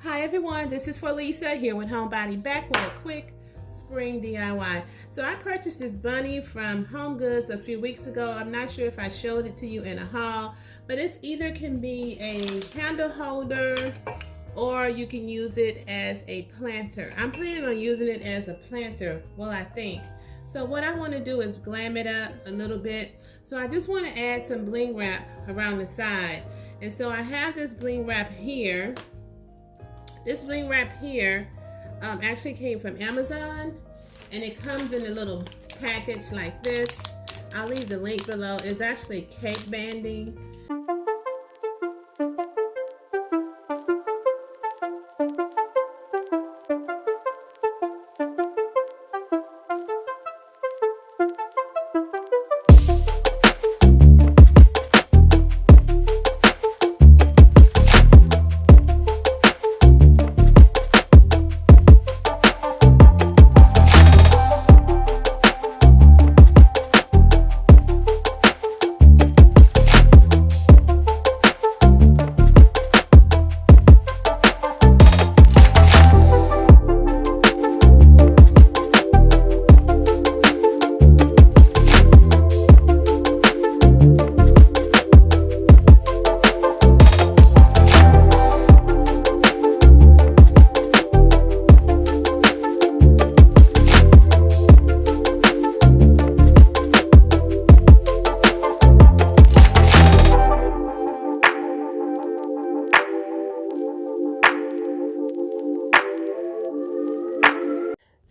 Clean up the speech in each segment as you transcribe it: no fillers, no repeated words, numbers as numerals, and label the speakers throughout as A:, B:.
A: Hi everyone, this is Felisa here with Homebody, back with a quick spring DIY. So I purchased this bunny from Home Goods a few weeks ago. I'm not sure if I showed it to you in a haul, but it's either can be a candle holder or you can use it as a planter. I'm planning on using it as a planter, well I think. So what I want to do is glam it up a little bit. So I just want to add some bling wrap around the side. And so I have this bling wrap here. This bling wrap here actually came from Amazon, and it comes in a little package like this. I'll leave the link below. It's actually cake banding.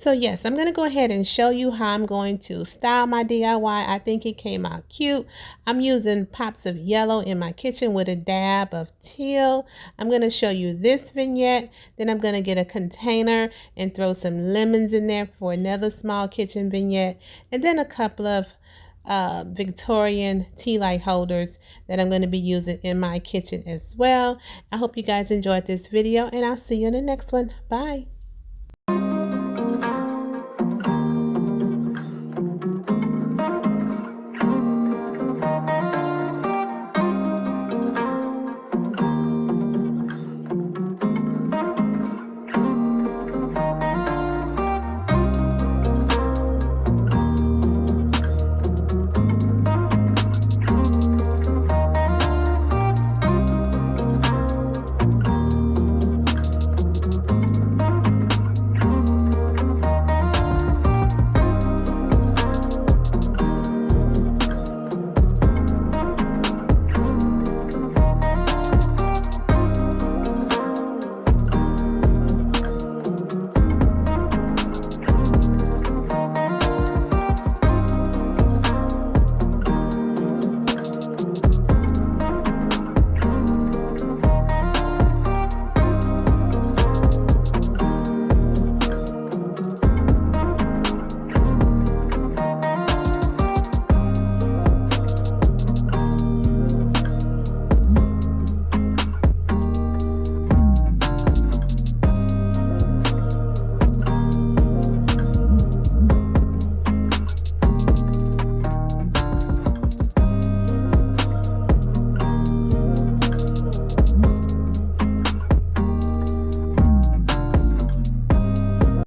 A: So yes, I'm going to go ahead and show you how I'm going to style my DIY. I think it came out cute. I'm using pops of yellow in my kitchen with a dab of teal. I'm going to show you this vignette. Then I'm going to get a container and throw some lemons in there for another small kitchen vignette. And then a couple of Victorian tea light holders that I'm going to be using in my kitchen as well. I hope you guys enjoyed this video, and I'll see you in the next one. Bye.